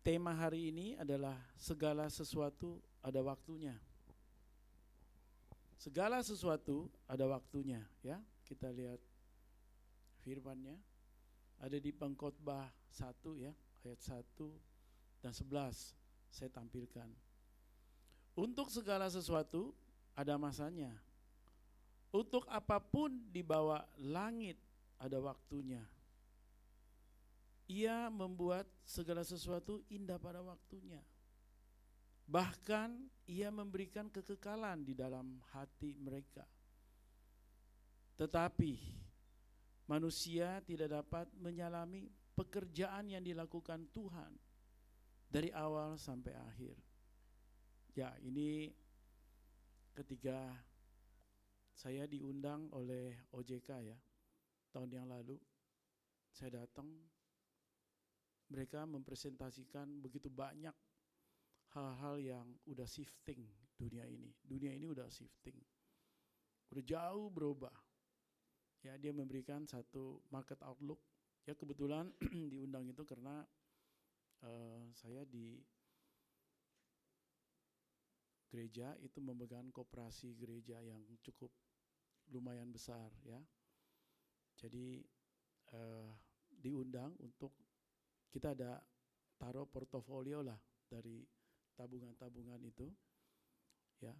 tema hari ini adalah segala sesuatu ada waktunya. Segala sesuatu ada waktunya, ya. Kita lihat firman-Nya ada di Pengkhotbah 1 ya, ayat 1 dan 11 saya tampilkan. Untuk segala sesuatu ada masanya. Untuk apapun di bawah langit ada waktunya. Ia membuat segala sesuatu indah pada waktunya. Bahkan ia memberikan kekekalan di dalam hati mereka. Tetapi manusia tidak dapat menyalami pekerjaan yang dilakukan Tuhan dari awal sampai akhir. Ya, ini ketika saya diundang oleh OJK ya, tahun yang lalu saya datang, mereka mempresentasikan begitu banyak hal-hal yang udah shifting dunia ini. Dunia ini udah shifting, udah jauh berubah. Ya, dia memberikan satu market outlook. Ya, kebetulan diundang itu karena saya di gereja itu memegang koperasi gereja yang cukup lumayan besar ya. Jadi diundang untuk kita ada taruh portofolio lah dari tabungan-tabungan itu ya.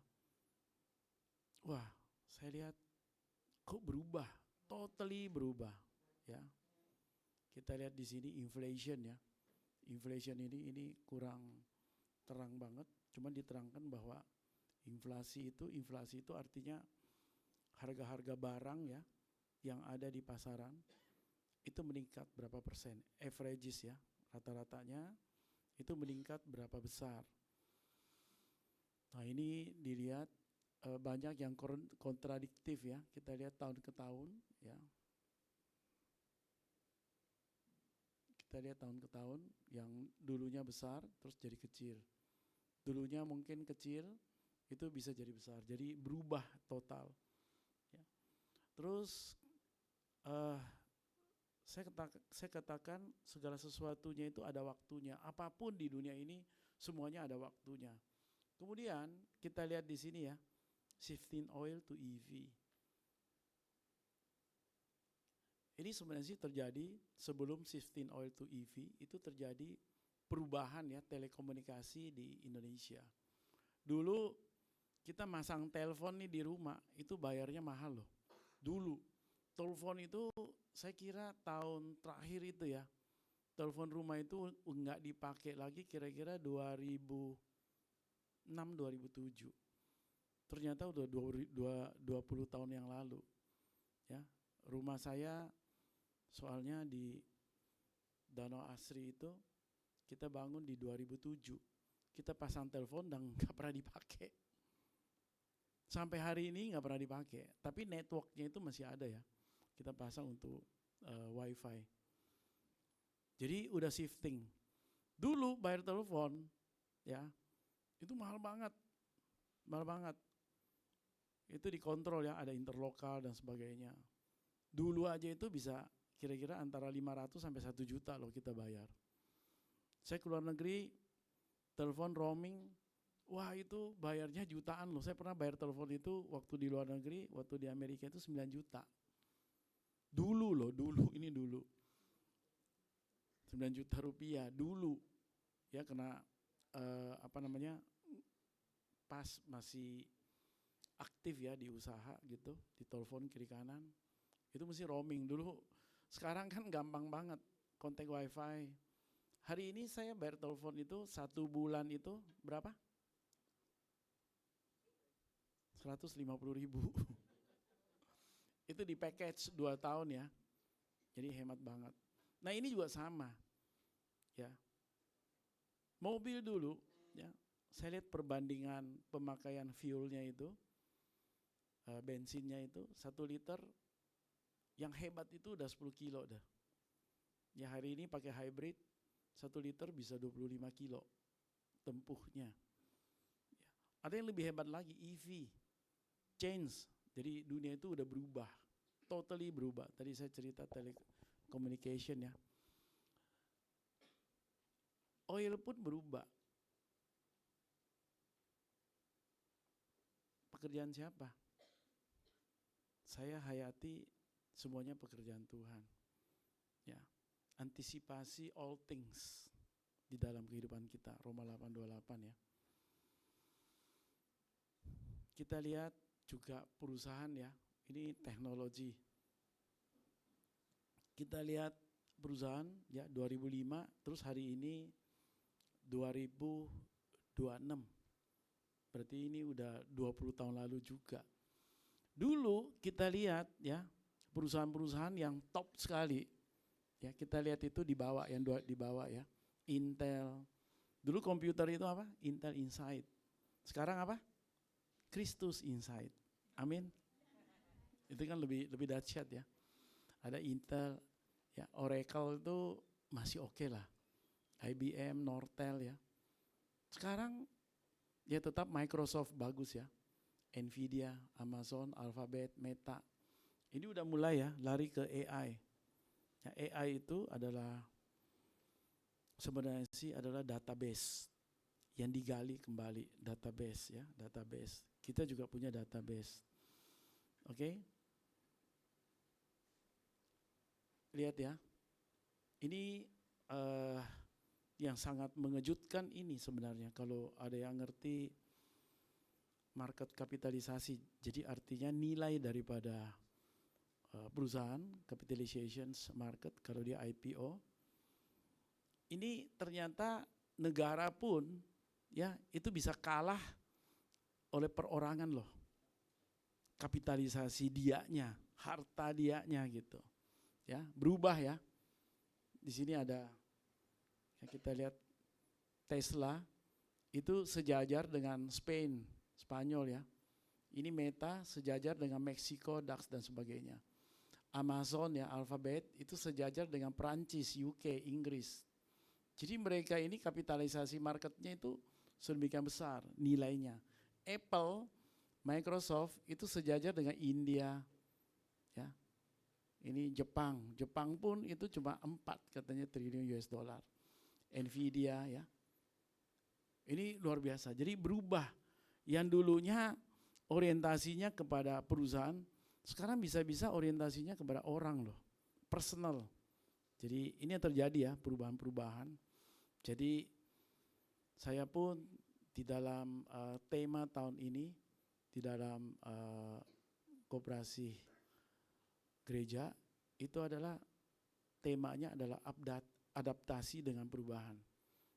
Wah, saya lihat kok berubah, totally berubah ya. Kita lihat di sini inflation ya. Inflation ini kurang terang banget, cuman diterangkan bahwa inflasi itu artinya harga-harga barang ya yang ada di pasaran itu meningkat berapa persen, averages ya, rata-ratanya itu meningkat berapa besar. Nah, ini dilihat banyak yang kontradiktif ya, kita lihat tahun ke tahun ya. Kita lihat tahun ke tahun yang dulunya besar terus jadi kecil. Dulunya mungkin kecil itu bisa jadi besar, jadi berubah total ya. Terus saya katakan segala sesuatunya itu ada waktunya. Apapun di dunia ini semuanya ada waktunya. Kemudian kita lihat di sini ya, shifting oil to EV. Ini sebenarnya sih terjadi sebelum shifting oil to EV itu terjadi perubahan ya telekomunikasi di Indonesia. Dulu kita masang telepon nih di rumah itu bayarnya mahal loh. Dulu telepon itu saya kira tahun terakhir itu ya, telepon rumah itu enggak dipakai lagi kira-kira 2006-2007. Ternyata udah 20 tahun yang lalu ya. Rumah saya soalnya di Danau Asri itu kita bangun di 2007. Kita pasang telepon dan nggak pernah dipakai. Sampai hari ini nggak pernah dipakai. Tapi networknya itu masih ada ya. Kita pasang untuk wifi. Jadi udah shifting. Dulu bayar telepon ya itu mahal banget. Mahal banget. Itu dikontrol ya, ada interlokal dan sebagainya. Dulu aja itu bisa kira-kira antara 500 sampai 1 juta loh kita bayar. Saya keluar negeri, telepon roaming, wah itu bayarnya jutaan loh. Saya pernah bayar telepon itu waktu di luar negeri, waktu di Amerika itu 9 juta. Dulu loh, ini dulu. 9 juta rupiah dulu. Ya kena pas masih aktif ya di usaha gitu, di telepon kiri kanan. Itu mesti roaming dulu. Sekarang kan gampang banget kontak wifi. Hari ini saya bayar telepon itu 1 bulan itu berapa? 150.000. Itu di package 2 tahun ya. Jadi hemat banget. Nah, ini juga sama. Ya. Mobil dulu ya. Saya lihat perbandingan pemakaian fuelnya itu, bensinnya itu 1 liter yang hebat itu udah 10 kilo dah. Ya hari ini pakai hybrid 1 liter bisa 25 kilo tempuhnya. Ya. Ada yang lebih hebat lagi, EV, change. Jadi dunia itu udah berubah, totally berubah. Tadi saya cerita telecommunication ya. Oil pun berubah. Pekerjaan siapa? Saya hayati semuanya pekerjaan Tuhan. Ya, antisipasi all things di dalam kehidupan kita. Roma 8:28 ya. Kita lihat juga perusahaan ya. Ini teknologi. Kita lihat perusahaan ya 2005 terus hari ini 2026. Berarti ini udah 20 tahun lalu juga. Dulu kita lihat ya perusahaan-perusahaan yang top sekali. Ya, kita lihat itu di bawah yang di bawah ya. Intel. Dulu komputer itu apa? Intel Inside. Sekarang apa? Christus Inside. Amin. Itu kan lebih dahsyat ya. Ada Intel, ya Oracle itu masih oke lah. IBM, Nortel ya. Sekarang ya tetap Microsoft bagus ya. Nvidia, Amazon, Alphabet, Meta. Ini udah mulai ya lari ke AI. Ya, AI itu adalah sebenarnya sih adalah database yang digali kembali, database ya, database. Kita juga punya database. Oke? Lihat ya. Ini yang sangat mengejutkan ini sebenarnya kalau ada yang ngerti market kapitalisasi. Jadi artinya nilai daripada perusahaan, capitalization market kalau dia IPO. Ini ternyata negara pun ya itu bisa kalah oleh perorangan loh. Kapitalisasi dianya, harta dianya gitu. Ya, berubah ya. Di sini ada ya kita lihat Tesla itu sejajar dengan Spain, Spanyol ya. Ini Meta sejajar dengan Meksiko, DAX dan sebagainya. Amazon ya, Alphabet itu sejajar dengan Prancis, UK, Inggris. Jadi mereka ini kapitalisasi marketnya itu sedemikian besar nilainya. Apple, Microsoft itu sejajar dengan India, ya. Ini Jepang pun itu cuma 4 katanya triliun US dollar. Nvidia ya. Ini luar biasa. Jadi berubah. Yang dulunya orientasinya kepada perusahaan, sekarang bisa-bisa orientasinya kepada orang loh. Personal. Jadi ini yang terjadi ya, perubahan-perubahan. Jadi saya pun di dalam tema tahun ini, di dalam koperasi gereja, itu adalah temanya adalah adaptasi dengan perubahan.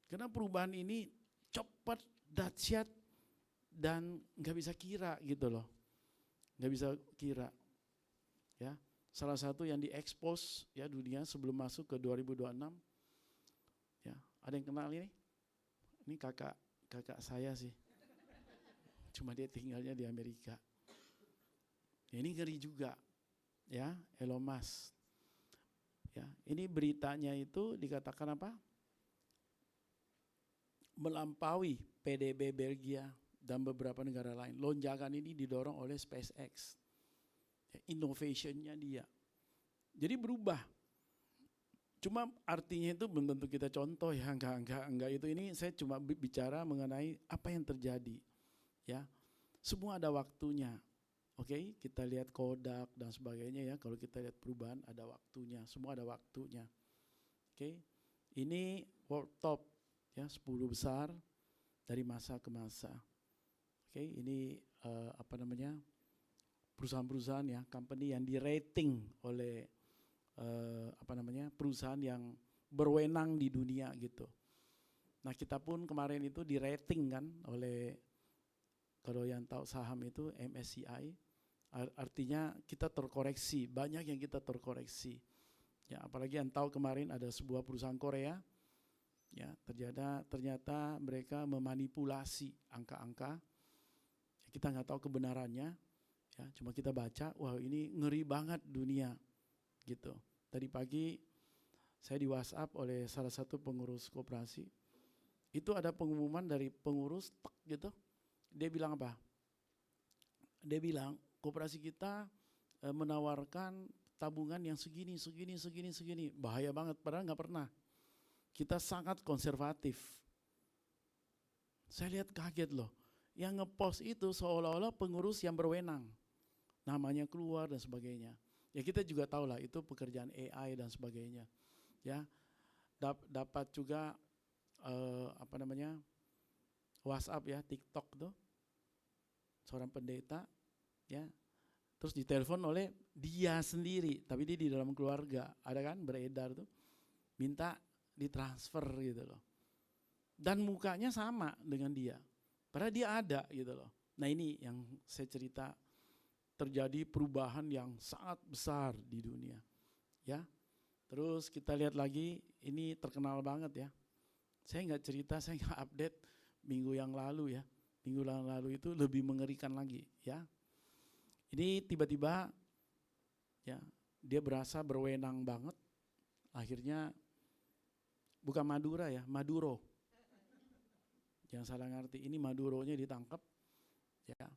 Karena perubahan ini cepat, dahsyat, dan nggak bisa kira gitu loh. Nggak bisa kira. Ya, salah satu yang diekspos ya dunia sebelum masuk ke 2026. Ya, ada yang kenal ini? Ini kakak saya sih. Cuma dia tinggalnya di Amerika. Ya, ini ngeri juga. Ya, Elon Musk. Ya, ini beritanya itu dikatakan apa? Melampaui PDB Belgia dan beberapa negara lain. Lonjakan ini didorong oleh SpaceX. Ya, innovationnya dia. Jadi berubah. Cuma artinya itu belum tentu kita contoh ya, enggak itu. Ini saya cuma bicara mengenai apa yang terjadi. Ya, semua ada waktunya. Oke, kita lihat Kodak dan sebagainya ya. Kalau kita lihat perubahan ada waktunya, semua ada waktunya. Oke, ini world top ya 10 besar dari masa ke masa. Oke, ini perusahaan-perusahaan ya, company yang di-rating oleh perusahaan yang berwenang di dunia gitu. Nah kita pun kemarin itu di-rating kan oleh, kalau yang tahu saham itu MSCI, artinya kita terkoreksi, banyak yang kita terkoreksi. Ya, apalagi yang tahu kemarin ada sebuah perusahaan Korea, ya ternyata mereka memanipulasi angka-angka. Kita nggak tahu kebenarannya, ya cuma kita baca, wah ini ngeri banget dunia, gitu. Tadi pagi saya di WhatsApp oleh salah satu pengurus koperasi, itu ada pengumuman dari pengurus gitu. Dia bilang apa? Dia bilang koperasi kita menawarkan tabungan yang segini. Bahaya banget, padahal nggak pernah. kita sangat konservatif. Saya lihat kaget loh, yang ngepost itu seolah-olah pengurus yang berwenang, namanya keluar dan sebagainya. Ya kita juga tahu lah itu pekerjaan AI dan sebagainya. Ya, dapat juga WhatsApp ya, TikTok tuh, seorang pendeta ya, terus ditelepon oleh dia sendiri, tapi dia di dalam keluarga, ada kan beredar tuh, minta ditransfer gitu loh. Dan mukanya sama dengan dia, padahal dia ada gitu loh. Nah ini yang saya cerita, terjadi perubahan yang sangat besar di dunia. Ya, terus kita lihat lagi, ini terkenal banget ya. Saya nggak cerita, saya nggak update minggu yang lalu ya. Minggu yang lalu itu lebih mengerikan lagi ya. Ini tiba-tiba ya dia berasa berwenang banget. Akhirnya bukan Madura ya, Maduro. Jangan salah ngerti, ini Maduronya ditangkap ya.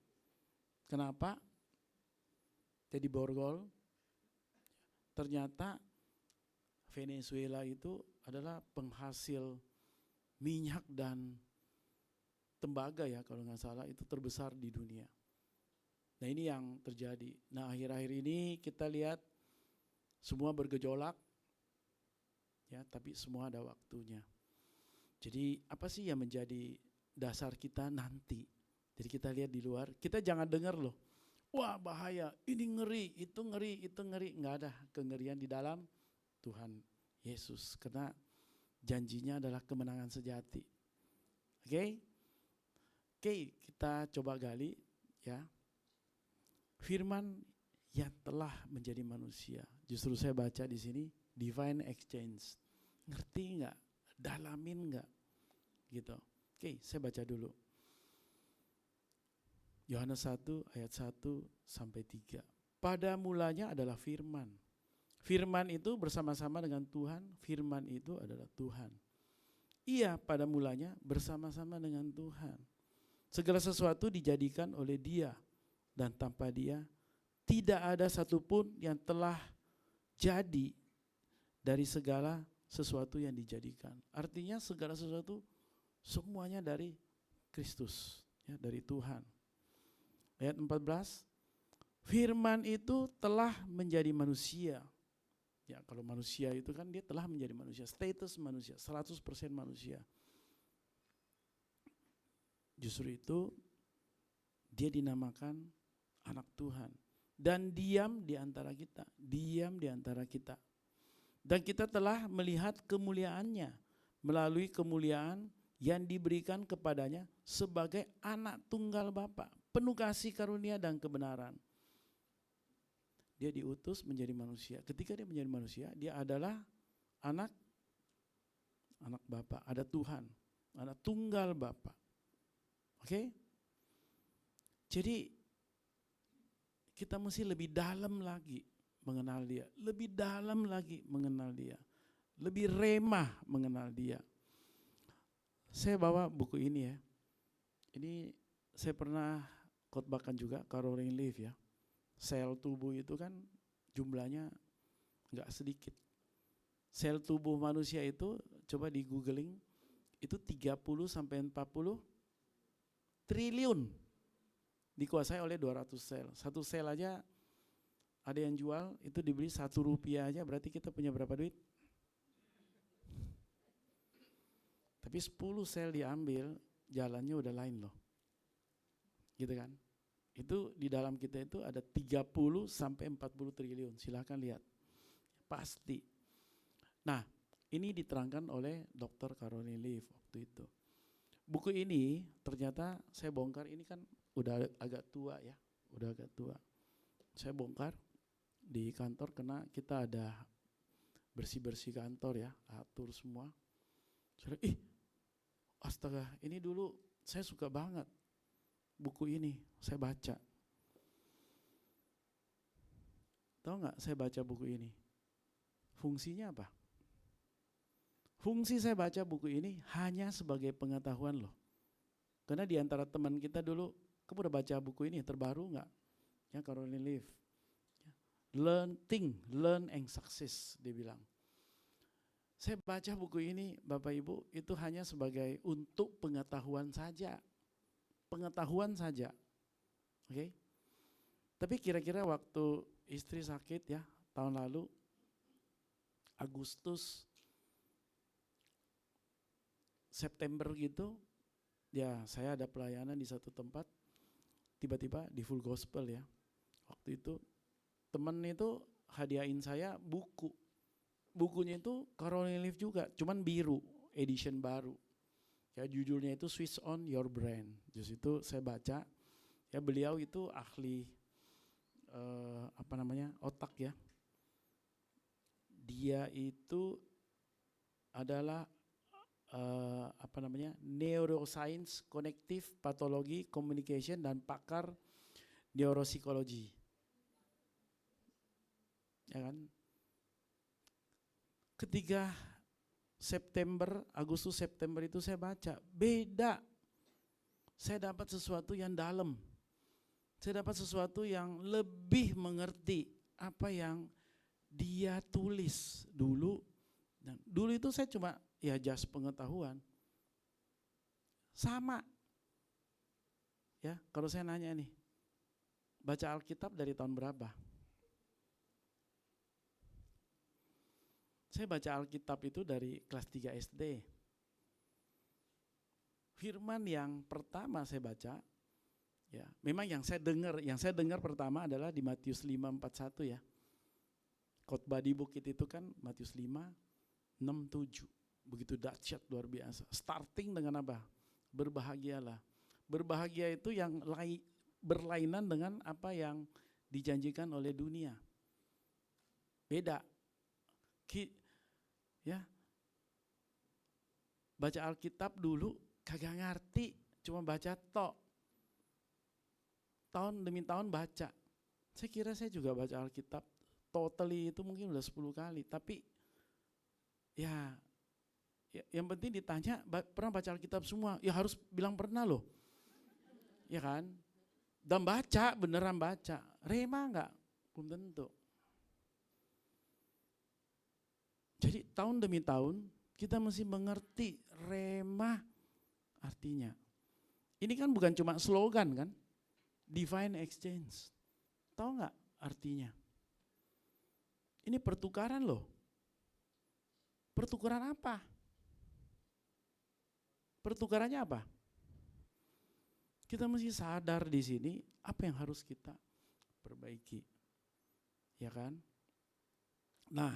Kenapa? Jadi borgol. Ternyata Venezuela itu adalah penghasil minyak dan tembaga ya, kalau nggak salah itu terbesar di dunia. Nah ini yang terjadi. Nah akhir-akhir ini kita lihat semua bergejolak ya, tapi semua ada waktunya. Jadi apa sih yang menjadi dasar kita nanti? Jadi kita lihat di luar, kita jangan dengar loh, wah bahaya, ini ngeri, itu ngeri, itu ngeri. Nggak ada kengerian di dalam Tuhan Yesus, karena janjinya adalah kemenangan sejati. Oke, kita coba gali ya. Firman yang telah menjadi manusia. Justru saya baca di sini divine exchange. Ngerti nggak? Dalamin nggak? Gitu. Oke, saya baca dulu. Yohanes 1 ayat 1 sampai 3. Pada mulanya adalah firman. Firman itu bersama-sama dengan Tuhan, firman itu adalah Tuhan. Ia pada mulanya bersama-sama dengan Tuhan. Segala sesuatu dijadikan oleh Dia, dan tanpa Dia tidak ada satupun yang telah jadi dari segala sesuatu yang dijadikan. Artinya segala sesuatu semuanya dari Kristus, ya, dari Tuhan. Ayat 14, firman itu telah menjadi manusia. Ya, kalau manusia itu kan dia telah menjadi manusia, status manusia, 100% manusia. Justru itu dia dinamakan anak Tuhan dan diam di antara kita, diam di antara kita. Dan kita telah melihat kemuliaannya melalui kemuliaan yang diberikan kepadanya sebagai anak tunggal Bapa, penuh kasih karunia dan kebenaran. Dia diutus menjadi manusia. Ketika dia menjadi manusia, dia adalah anak Bapa, ada Tuhan, anak tunggal Bapa. Oke? Jadi kita mesti lebih dalam lagi mengenal Dia, lebih dalam lagi mengenal Dia, lebih remah mengenal Dia. Saya bawa buku ini ya. Ini saya pernah khotbahkan juga, Caroline Leaf ya. Sel tubuh itu kan jumlahnya enggak sedikit. Sel tubuh manusia itu coba di googling, itu 30 sampai 40 triliun dikuasai oleh 200 sel. Satu sel aja ada yang jual itu dibeli Rp1 aja, berarti kita punya berapa duit? Tapi 10 sel diambil, jalannya udah lain loh. Gitu kan? Itu di dalam kita itu ada 30 sampai 40 triliun. Silahkan lihat. Pasti. Nah, ini diterangkan oleh Dr. Caroline Leaf waktu itu. Buku ini ternyata saya bongkar, ini kan udah agak tua ya, udah agak tua. Saya bongkar di kantor karena kita ada bersih-bersih kantor ya, atur semua. Saya, astaga, ini dulu saya suka banget buku ini, saya baca. Tahu nggak saya baca buku ini? Fungsinya apa? Fungsi saya baca buku ini hanya sebagai pengetahuan loh. Karena di antara teman kita dulu, kamu udah baca buku ini terbaru nggak? Ya, Caroline Leaf. Learn, think, learn and success, dia bilang. Saya baca buku ini, Bapak Ibu, itu hanya sebagai untuk pengetahuan saja. Pengetahuan saja. Oke? Tapi kira-kira waktu istri sakit ya, tahun lalu, Agustus, September gitu, ya saya ada pelayanan di satu tempat, tiba-tiba di Full Gospel ya. Waktu itu temen itu hadiahin saya buku. Bukunya itu Caroline Leaf juga, cuman biru, edition baru. Ya judulnya itu Switch on Your Brain. Just itu saya baca, ya beliau itu ahli otak ya. Dia itu adalah neuroscience, connective pathology, communication, dan pakar neuropsikologi. Ya kan? Ketika Agustus September itu saya baca, beda. Saya dapat sesuatu yang dalam. Saya dapat sesuatu yang lebih mengerti apa yang dia tulis dulu. Dan dulu itu saya cuma ya just pengetahuan. Sama. Ya, kalau saya nanya nih, baca Alkitab dari tahun berapa? Saya baca Alkitab itu dari kelas 3 SD. Firman yang pertama saya baca, ya, memang yang saya dengar pertama adalah di Matius 5:41 ya. Khotbah di bukit itu kan Matius 5:6-7. Begitu dahsyat, luar biasa. Starting dengan apa? Berbahagialah. Berbahagia itu yang berlainan dengan apa yang dijanjikan oleh dunia. Beda. Ya, baca Alkitab dulu kagak ngerti, cuma baca tok. Tahun demi tahun baca. Saya kira saya juga baca Alkitab totally itu mungkin udah 10 kali, tapi ya yang penting ditanya pernah baca Alkitab semua, ya harus bilang pernah loh. Ya kan? Dan baca, beneran baca. Rema enggak? Belum tentu. Jadi tahun demi tahun kita mesti mengerti rema artinya. Ini kan bukan cuma slogan kan, divine exchange. Tahu nggak artinya? Ini pertukaran loh. Pertukaran apa? Pertukarannya apa? Kita mesti sadar di sini apa yang harus kita perbaiki. Ya kan? Nah,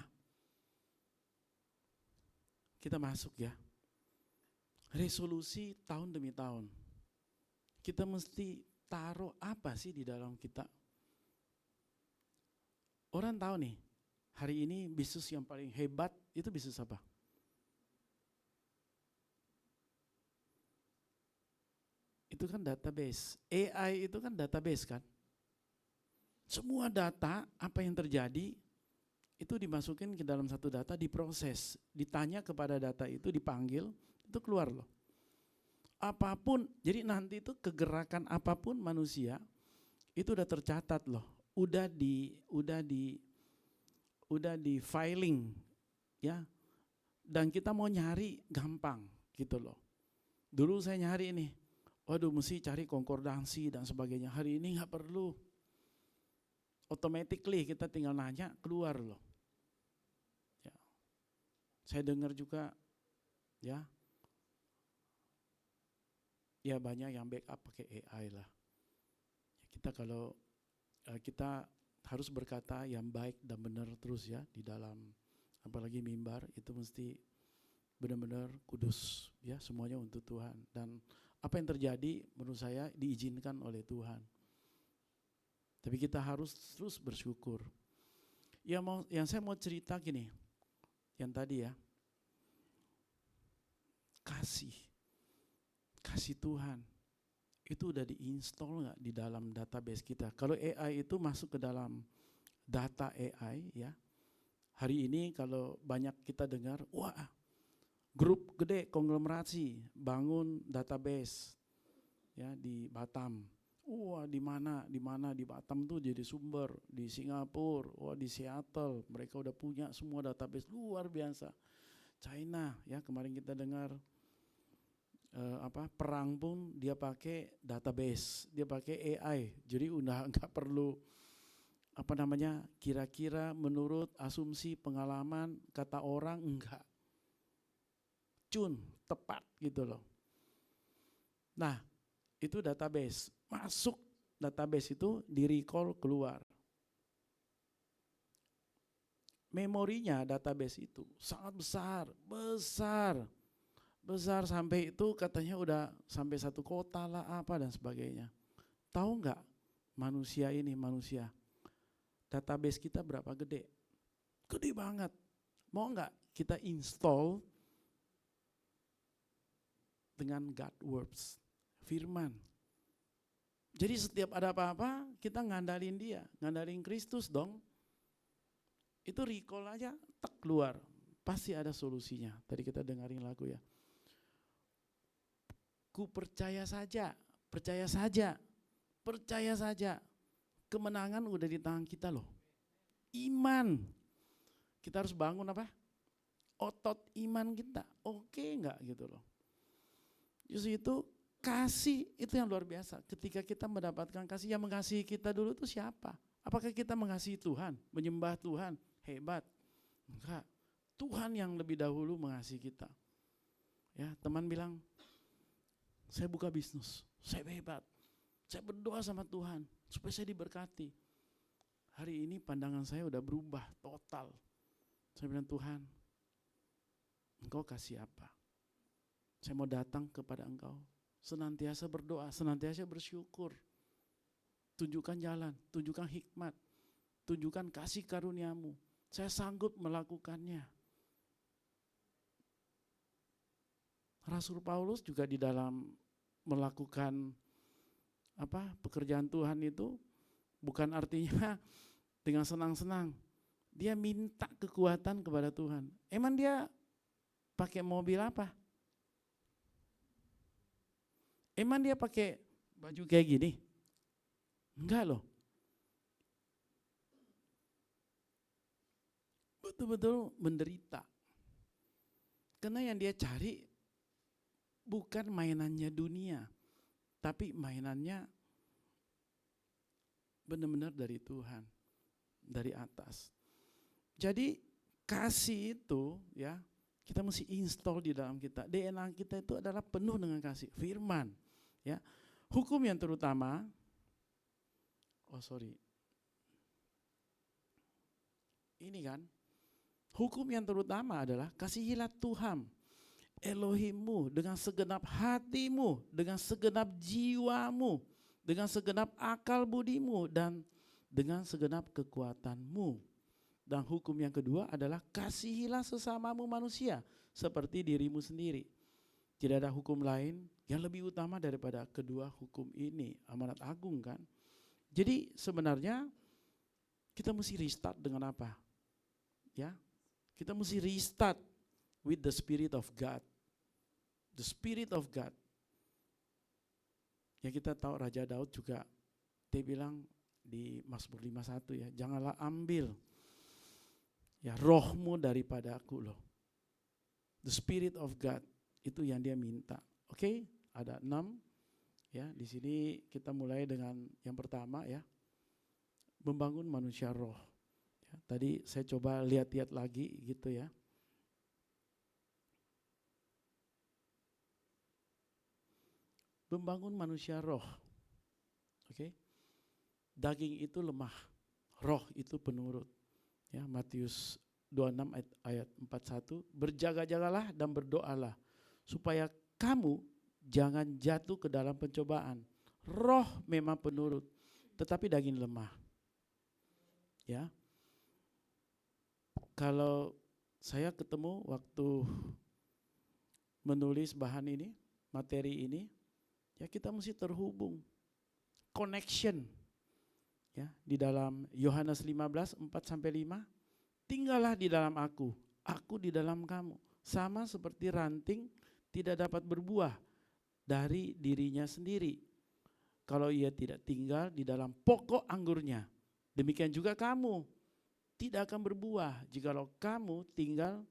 kita masuk ya. Resolusi tahun demi tahun. Kita mesti taruh apa sih di dalam kita? Orang tahu nih, hari ini bisnis yang paling hebat itu bisnis apa? Itu kan database. AI itu kan database kan? Semua data, apa yang terjadi, itu dimasukin ke dalam satu data, diproses, ditanya kepada data itu, dipanggil, itu keluar loh. Apapun, jadi nanti itu kegerakan apapun manusia itu udah tercatat loh, udah di filing ya, dan kita mau nyari gampang gitu loh. Dulu saya nyari ini, waduh mesti cari konkordansi dan sebagainya. Hari ini nggak perlu, automatically kita tinggal nanya keluar loh. Saya dengar juga ya banyak yang backup pakai AI lah. Kita kalau kita harus berkata yang baik dan benar terus ya di dalam, apalagi mimbar itu mesti benar-benar kudus ya, semuanya untuk Tuhan, dan apa yang terjadi menurut saya diizinkan oleh Tuhan. Tapi kita harus terus bersyukur. Yang saya mau cerita gini, yang tadi ya, kasih Tuhan itu udah diinstal nggak di dalam database kita? Kalau AI itu masuk ke dalam data AI ya, hari ini kalau banyak kita dengar, wah grup gede konglomerasi bangun database ya di Batam. Wah di mana di Batam tuh jadi sumber, di Singapura, wah di Seattle mereka udah punya semua database luar biasa. China ya, kemarin kita dengar perang pun dia pakai database, dia pakai AI. Jadi udah nggak perlu kira-kira menurut asumsi pengalaman kata orang, enggak. Tepat gitu loh. Nah, itu database. Masuk database itu di recall keluar. Memorinya database itu sangat besar sampai itu katanya udah sampai 1 kota lah apa dan sebagainya. Tahu nggak manusia database kita berapa gede? Gede banget. Mau nggak kita install dengan God Words, firman. Jadi setiap ada apa-apa kita ngandalin dia, ngandalin Kristus dong. Itu recall aja, tak keluar. Pasti ada solusinya. Tadi kita dengerin lagu ya. Ku percaya saja. Kemenangan udah di tangan kita loh. Iman. Kita harus bangun apa? Otot iman kita. Oke enggak gitu loh. Justru itu kasih itu yang luar biasa. Ketika kita mendapatkan kasih, yang mengasihi kita dulu itu siapa? Apakah kita mengasihi Tuhan, menyembah Tuhan, hebat? Enggak. Tuhan yang lebih dahulu mengasihi kita. Ya, teman bilang, saya buka bisnis, saya hebat. Saya berdoa sama Tuhan supaya saya diberkati. Hari ini pandangan saya udah berubah total. Saya bilang, Tuhan, Engkau kasih apa? Saya mau datang kepada Engkau, senantiasa berdoa, senantiasa bersyukur. Tunjukkan jalan, tunjukkan hikmat, tunjukkan kasih karunia-Mu. Saya sanggup melakukannya. Rasul Paulus juga di dalam melakukan pekerjaan Tuhan itu bukan artinya dengan senang-senang. Dia minta kekuatan kepada Tuhan. Emang dia pakai mobil apa? Emang dia pakai baju kayak gini? Enggak loh. Betul-betul menderita. Karena yang dia cari bukan mainannya dunia, tapi mainannya benar-benar dari Tuhan, dari atas. Jadi kasih itu ya, kita mesti install di dalam kita. DNA kita itu adalah penuh dengan kasih, firman. Ya, hukum yang terutama, ini kan, hukum yang terutama adalah kasihilah Tuhan Elohimmu dengan segenap hatimu, dengan segenap jiwamu, dengan segenap akal budimu, dan dengan segenap kekuatanmu. Dan hukum yang kedua adalah kasihilah sesamamu manusia seperti dirimu sendiri. Tidak ada hukum lain yang lebih utama daripada kedua hukum ini. Amanat agung kan. Jadi sebenarnya kita mesti restart dengan apa? Ya, kita mesti restart with the Spirit of God. The Spirit of God. Ya kita tahu Raja Daud juga, dia bilang di Mazmur 51 ya, janganlah ambil ya rohmu daripada aku loh. The Spirit of God, itu yang dia minta. Oke, ada 6 ya. Di sini kita mulai dengan yang pertama ya, membangun manusia roh. Ya, tadi saya coba lihat-lihat lagi gitu ya. Membangun manusia roh. Oke. Daging itu lemah, roh itu penurut. Ya, Matius 26 ayat 41, berjaga-jagalah dan berdoalah supaya kamu jangan jatuh ke dalam pencobaan. Roh memang penurut, tetapi daging lemah. Ya. Kalau saya ketemu waktu menulis bahan ini, materi ini, ya kita mesti terhubung, connection. Ya, di dalam Yohanes 15 4-5, tinggallah di dalam aku di dalam kamu. Sama seperti ranting tidak dapat berbuah dari dirinya sendiri kalau ia tidak tinggal di dalam pokok anggurnya. Demikian juga kamu tidak akan berbuah jikalau kamu tinggal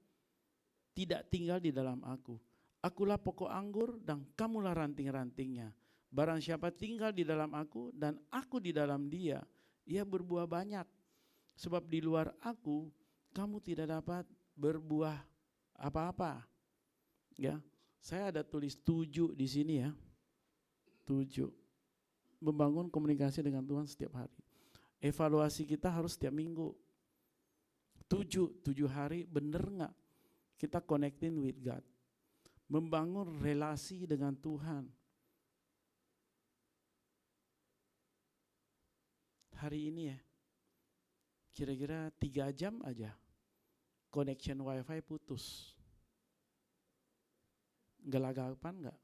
tidak tinggal di dalam aku. Akulah pokok anggur dan kamulah ranting-rantingnya. Barang siapa tinggal di dalam aku dan aku di dalam dia, ia berbuah banyak. Sebab di luar aku, kamu tidak dapat berbuah apa-apa. Ya, saya ada tulis 7 di sini ya. 7. Membangun komunikasi dengan Tuhan setiap hari. Evaluasi kita harus setiap minggu. 7 hari bener nggak kita connecting with God. Membangun relasi dengan Tuhan. Hari ini ya, kira-kira 3 jam aja connection wifi putus. Gelagapan nggak?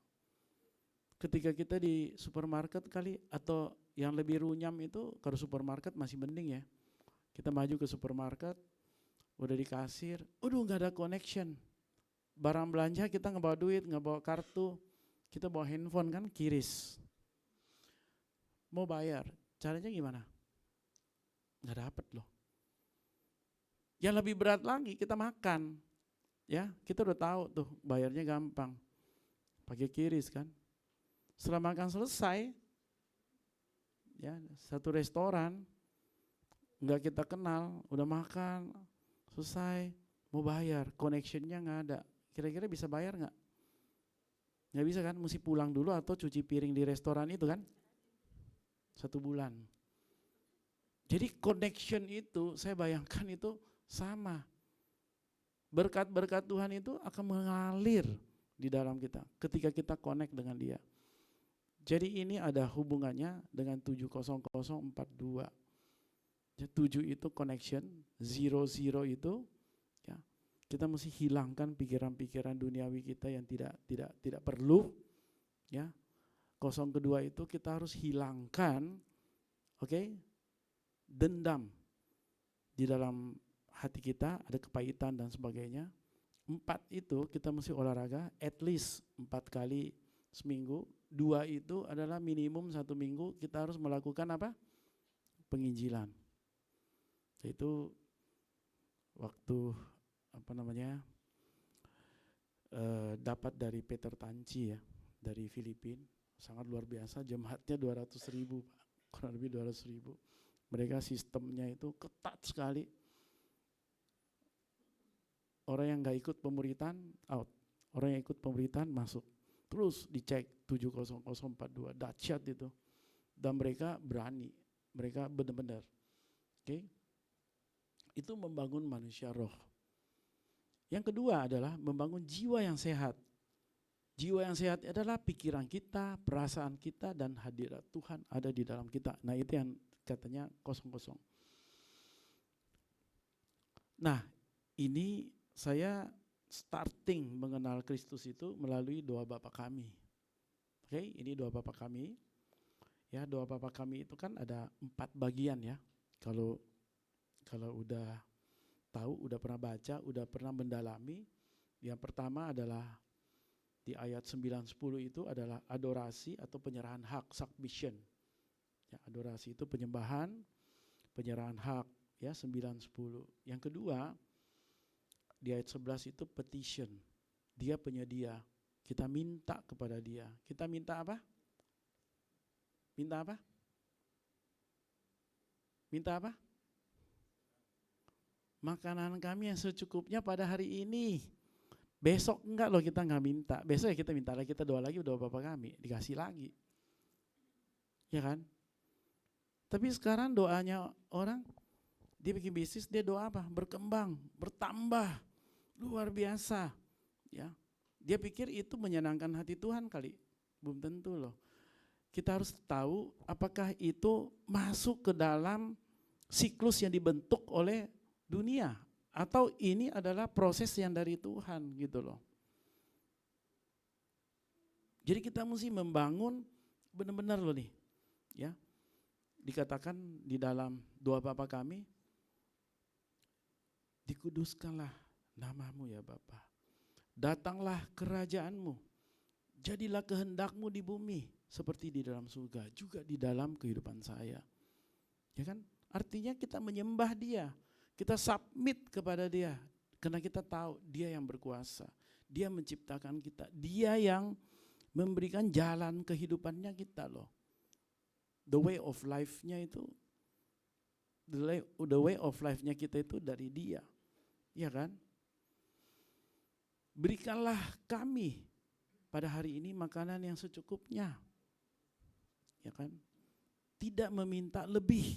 Ketika kita di supermarket kali, atau yang lebih runyam itu kalau supermarket masih mending ya. Kita maju ke supermarket, udah di kasir, nggak ada connection. Barang belanja kita nggak bawa duit, nggak bawa kartu, kita bawa handphone kan, kiris. Mau bayar, caranya gimana? Nggak dapet loh. Yang lebih berat lagi kita makan, ya kita udah tahu tuh bayarnya gampang, pakai kiris kan. Setelah makan selesai, ya satu restoran nggak kita kenal, udah makan selesai, mau bayar, connectionnya nggak ada. Kira-kira bisa bayar nggak? Nggak bisa kan, mesti pulang dulu atau cuci piring di restoran itu kan, 1 bulan. Jadi connection itu saya bayangkan itu sama. Berkat-berkat Tuhan itu akan mengalir di dalam kita ketika kita connect dengan Dia. Jadi ini ada hubungannya dengan 70042. 7 itu connection, 00 itu ya, kita mesti hilangkan pikiran-pikiran duniawi kita yang tidak perlu, ya. 02 itu kita harus hilangkan, dendam di dalam hati kita, ada kepahitan dan sebagainya. 4 itu kita mesti olahraga at least 4 kali seminggu. 2 itu adalah minimum 1 minggu kita harus melakukan apa? Penginjilan. Itu waktu dapat dari Peter Tanci ya, dari Filipina, sangat luar biasa. Jemaatnya 200.000 Pak, kurang lebih 200.000. Mereka sistemnya itu ketat sekali. Orang yang nggak ikut pemuritan out, orang yang ikut pemuritan masuk. Terus dicek 70042, dahsyat itu. Dan mereka berani, mereka benar-benar. Itu membangun manusia roh. Yang kedua adalah membangun jiwa yang sehat. Jiwa yang sehat adalah pikiran kita, perasaan kita, dan hadirat Tuhan ada di dalam kita. Nah itu yang katanya kosong-kosong. Nah ini saya starting mengenal Kristus itu melalui doa Bapa Kami. Ini doa Bapa Kami. Ya, doa Bapa Kami itu kan ada 4 bagian ya. Kalau udah tahu, udah pernah baca, udah pernah mendalami, yang pertama adalah di ayat 9-10 itu adalah adorasi atau penyerahan hak, submission. Ya, adorasi itu penyembahan, penyerahan hak, ya 9-10. Yang kedua di ayat 11 itu petition. Dia penyedia. Kita minta kepada Dia. Kita minta apa? Minta apa? Minta apa? Makanan kami yang secukupnya pada hari ini. Besok enggak loh, kita enggak minta. Besok ya kita minta lagi, kita doa lagi, doa Bapa Kami, dikasih lagi. Ya kan? Tapi sekarang doanya orang, dia bikin bisnis, dia doa apa? Berkembang, bertambah, luar biasa. Ya, dia pikir itu menyenangkan hati Tuhan kali. Belum tentu loh. Kita harus tahu apakah itu masuk ke dalam siklus yang dibentuk oleh dunia, atau ini adalah proses yang dari Tuhan gitu loh. Jadi kita mesti membangun benar-benar loh nih, ya. Dikatakan di dalam doa Bapa Kami, dikuduskanlah namamu ya Bapa, datanglah kerajaanmu, jadilah kehendakmu di bumi seperti di dalam surga, juga di dalam kehidupan saya. Ya kan? Artinya kita menyembah Dia, kita submit kepada Dia, Karena kita tahu dia yang berkuasa, dia menciptakan kita, dia yang memberikan jalan kehidupannya kita loh. The way of life-nya itu, the way of life-nya kita itu dari dia, ya kan? Berikanlah kami pada hari ini makanan yang secukupnya, ya kan? Tidak meminta lebih.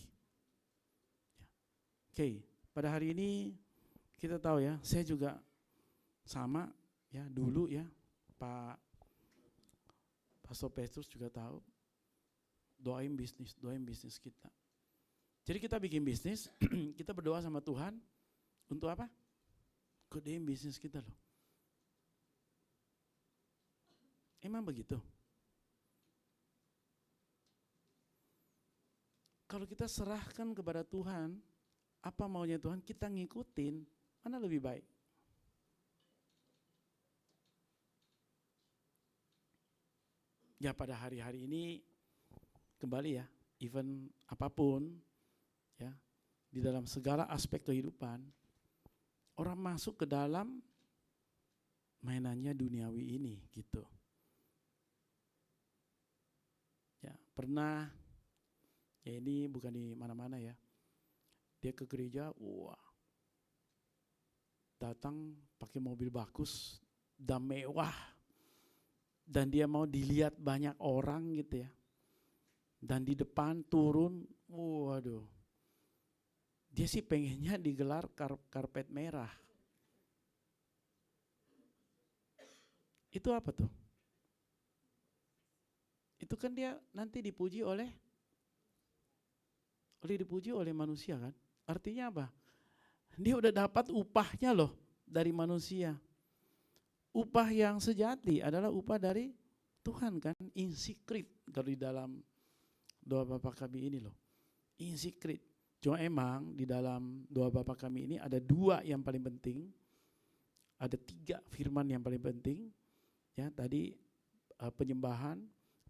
Oke, pada hari ini kita tahu ya, saya juga sama ya dulu ya, Pak Pastor Petrus juga tahu, doain bisnis kita. Jadi kita bikin bisnis, kita berdoa sama Tuhan untuk apa? Gedein bisnis kita loh. Emang begitu? Kalau kita serahkan kepada Tuhan, apa maunya Tuhan, kita ngikutin, mana lebih baik? Ya pada hari-hari ini, kembali ya, event apapun, ya di dalam segala aspek kehidupan, orang masuk ke dalam mainannya duniawi ini gitu. Ya pernah, ya ini bukan di mana-mana ya, dia ke gereja, wah datang pakai mobil bagus dan mewah, dan dia mau dilihat banyak orang gitu ya, dan di depan turun, waduh, dia sih pengennya digelar karpet merah. Itu apa tuh? Itu kan dia nanti dipuji oleh manusia kan? Artinya apa? Dia udah dapat upahnya loh dari manusia. Upah yang sejati adalah upah dari Tuhan kan, in secret kalau di dalam doa Bapa kami ini loh. In secret. Cuma emang di dalam doa Bapa kami ini ada 2 yang paling penting. Ada 3 firman yang paling penting. Ya, tadi penyembahan,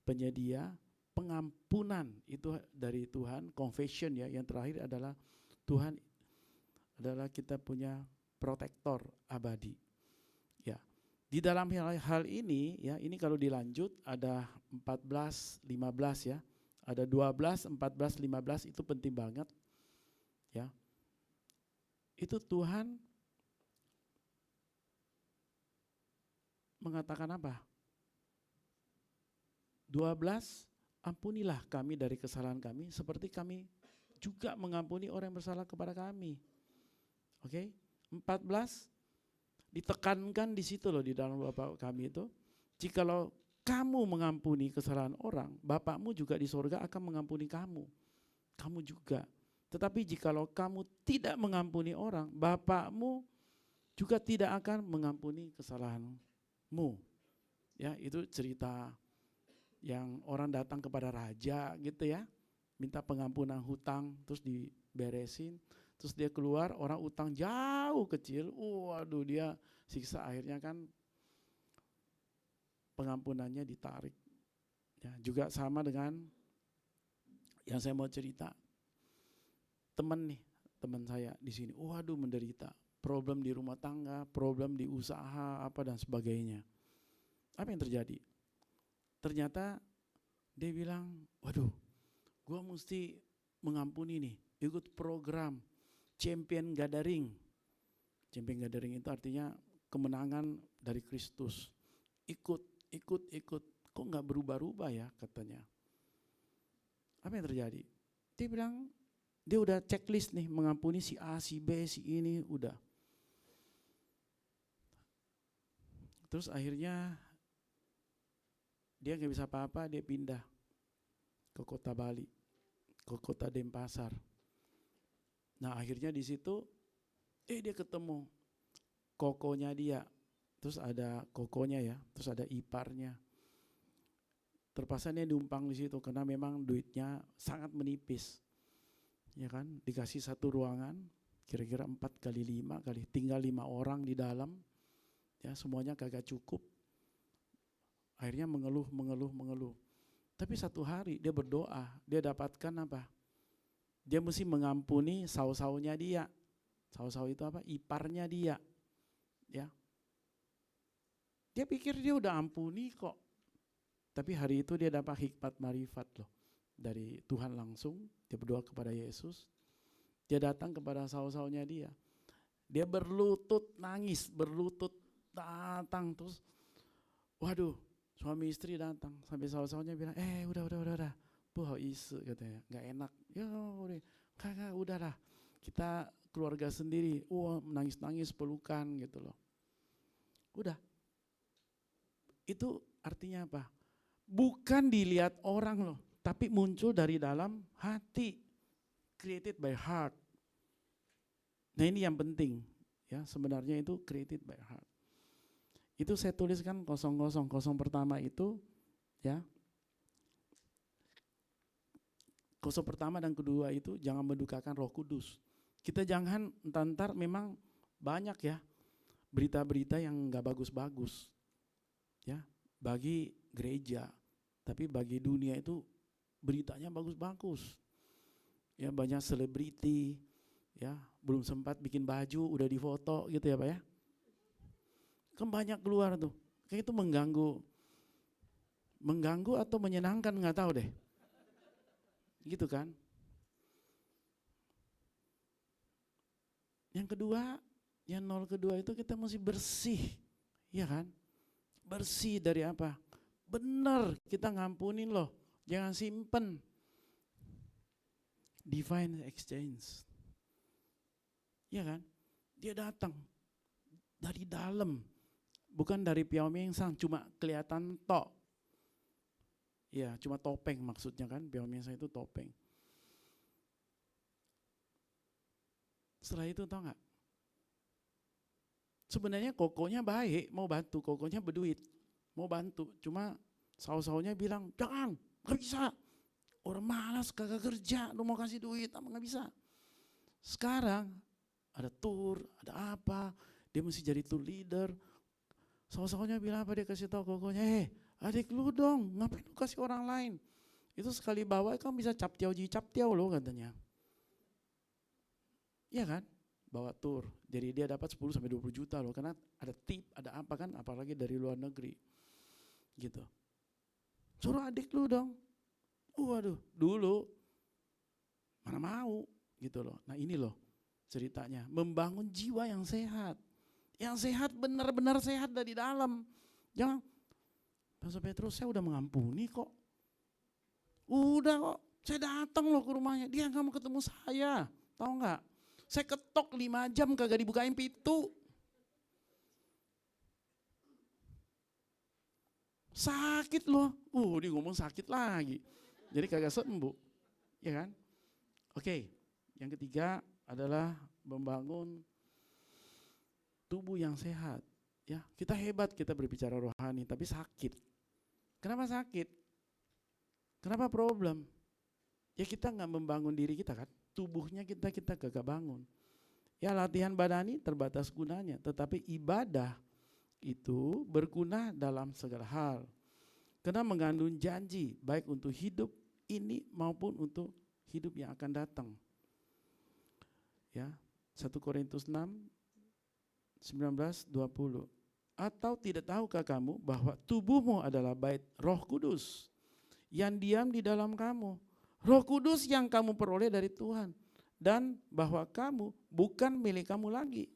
penyedia, pengampunan itu dari Tuhan, confession ya, yang terakhir adalah Tuhan adalah kita punya protektor abadi. Ya. Di dalam hal ini ya, ini kalau dilanjut ada 14, 15 ya. Ada 12, 14, 15 itu penting banget. Ya. Itu Tuhan mengatakan apa? 12, ampunilah kami dari kesalahan kami seperti kami juga mengampuni orang yang bersalah kepada kami. Oke? 14, ditekankan di situ loh di dalam Bapa kami itu, jikalau kamu mengampuni kesalahan orang, Bapakmu juga di sorga akan mengampuni kamu. Kamu juga. Tetapi jikalau kamu tidak mengampuni orang, Bapakmu juga tidak akan mengampuni kesalahanmu. Ya, itu cerita yang orang datang kepada raja gitu ya, minta pengampunan hutang, terus diberesin, terus dia keluar, orang utang jauh kecil, waduh dia siksa, akhirnya kan pengampunannya ditarik. Ya, juga sama dengan yang saya mau cerita, teman saya di sini, waduh menderita, problem di rumah tangga, problem di usaha apa dan sebagainya. Apa yang terjadi? Ternyata dia bilang, waduh, gue mesti mengampuni nih, ikut program Champion Gathering. Champion Gathering itu artinya kemenangan dari Kristus. Ikut. Kok gak berubah-ubah ya katanya. Apa yang terjadi? Dia bilang, dia udah checklist nih, mengampuni si A, si B, si ini, udah. Terus akhirnya dia gak bisa apa-apa, dia pindah ke kota Bali, ke kota Denpasar. Nah akhirnya di situ, dia ketemu kokonya dia, terus ada kokonya ya, terus ada iparnya. Terpaksa dia numpang di situ karena memang duitnya sangat menipis, ya kan? Dikasih satu ruangan, kira-kira 4x5 kali, tinggal 5 orang di dalam, ya semuanya kagak cukup. Akhirnya mengeluh. Tapi satu hari dia berdoa, dia dapatkan apa? Dia mesti mengampuni saudara-saudaranya dia. Saudara itu apa? Iparnya dia. Ya. Dia pikir dia udah ampuni kok. Tapi hari itu dia dapat hikmat marifat loh. Dari Tuhan langsung, dia berdoa kepada Yesus. Dia datang kepada saudara-saudaranya dia. Dia berlutut nangis, berlutut datang terus. Waduh, suami istri datang. Sampai saudara-saudaranya bilang, udah. Puh, isu katanya, gak enak. Ya udah, kakak udahlah. Kita keluarga sendiri, nangis-nangis pelukan gitu loh. Udah. Itu artinya apa? Bukan dilihat orang loh, tapi muncul dari dalam hati. Created by heart. Nah ini yang penting. Ya, sebenarnya itu created by heart. Itu saya tuliskan 000 pertama itu ya. 0 pertama dan kedua itu jangan mendukakan Roh Kudus. Kita jangan entar memang banyak ya berita-berita yang enggak bagus-bagus. Ya, bagi gereja, tapi bagi dunia itu beritanya bagus-bagus. Ya, banyak selebriti, ya, belum sempat bikin baju udah difoto gitu ya Pak ya. Kan banyak keluar tuh. Kayak itu mengganggu atau menyenangkan nggak tahu deh. Gitu kan. Yang kedua, yang 0 kedua itu kita mesti bersih. Ya kan? Bersih dari apa? Bener, kita ngampunin loh. Jangan simpen. Divine exchange. Ya kan? Dia datang dari dalam. Bukan dari Pyeongchang, cuma kelihatan tok. Ya, cuma topeng maksudnya kan. Pyeongchang itu topeng. Setelah itu tau gak? Sebenarnya kokonya baik, mau bantu, kokonya berduit, mau bantu. Cuma saus-sausnya bilang, jangan, gak bisa. Orang malas kagak kerja, lu mau kasih duit, apa gak bisa. Sekarang ada tour, ada apa, dia mesti jadi tour leader. Saus-sausnya bilang apa, dia kasih tahu kokonya, adik lu dong, ngapain lu kasih orang lain. Itu sekali bawa kan bisa captiau loh katanya. Iya kan? Bawa tour. Jadi dia dapat 10 sampai 20 juta loh karena ada tip, ada apa kan, apalagi dari luar negeri. Gitu. Suruh adik lu dong. Waduh, dulu mana mau gitu loh. Nah, ini loh ceritanya, membangun jiwa yang sehat. Yang sehat benar-benar sehat dari dalam. Jangan Pastor Petrus, saya udah mengampuni kok. Udah kok, saya datang loh ke rumahnya, dia nggak mau ketemu saya. Tahu nggak? Saya ketok 5 jam kagak dibukain pintu. Sakit loh. Dia ngomong sakit lagi. Jadi kagak sembuh. Ya kan? Oke. Yang ketiga adalah membangun tubuh yang sehat. Ya, kita hebat kita berbicara rohani tapi sakit. Kenapa sakit? Kenapa problem? Ya kita nggak membangun diri kita kan. Tubuhnya kita gagak bangun. Ya latihan badani terbatas gunanya, tetapi ibadah itu berguna dalam segala hal. Karena mengandung janji baik untuk hidup ini maupun untuk hidup yang akan datang. Ya, 1 Korintus 6 19-20. Atau tidak tahukah kamu bahwa tubuhmu adalah bait Roh Kudus yang diam di dalam kamu? Roh Kudus yang kamu peroleh dari Tuhan, dan bahwa kamu bukan milik kamu lagi,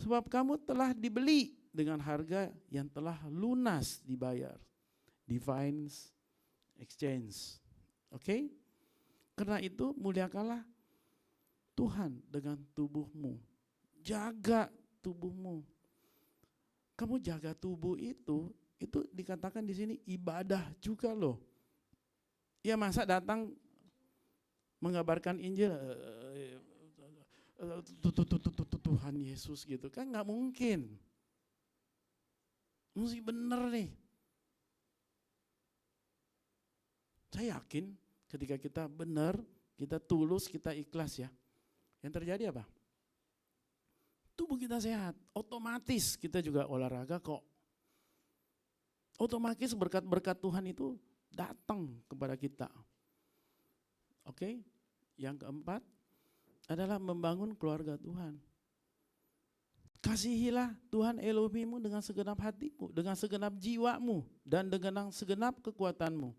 sebab kamu telah dibeli dengan harga yang telah lunas dibayar. Divine exchange. Oke? Karena itu muliakanlah Tuhan dengan tubuhmu. Jaga tubuhmu. Kamu jaga tubuh itu dikatakan di sini ibadah juga loh. Ya masa datang mengabarkan Injil Tuhan Yesus gitu kan nggak mungkin. Mesti bener nih. Saya yakin ketika kita benar, kita tulus, kita ikhlas ya. Yang terjadi apa? Tubuh kita sehat, otomatis kita juga olahraga kok. Otomatis berkat-berkat Tuhan itu datang kepada kita. Oke? Yang keempat adalah membangun keluarga Tuhan. Kasihilah Tuhan Elohimmu dengan segenap hatimu, dengan segenap jiwamu, dan dengan segenap kekuatanmu.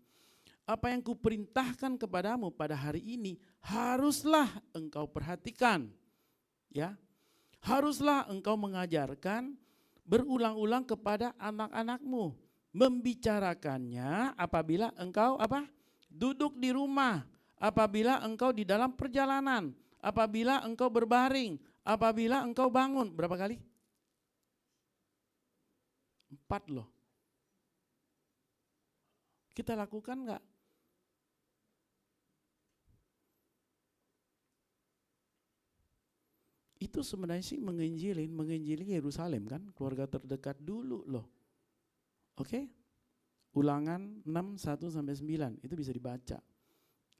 Apa yang kuperintahkan kepadamu pada hari ini haruslah engkau perhatikan. Ya, haruslah engkau mengajarkan berulang-ulang kepada anak-anakmu, membicarakannya apabila engkau duduk di rumah, apabila engkau di dalam perjalanan, apabila engkau berbaring, apabila engkau bangun. Berapa kali? 4 loh. Kita lakukan enggak? Itu sebenarnya sih menginjili Yerusalem kan, keluarga terdekat dulu loh. Oke? Ulangan 6:1-9 itu bisa dibaca.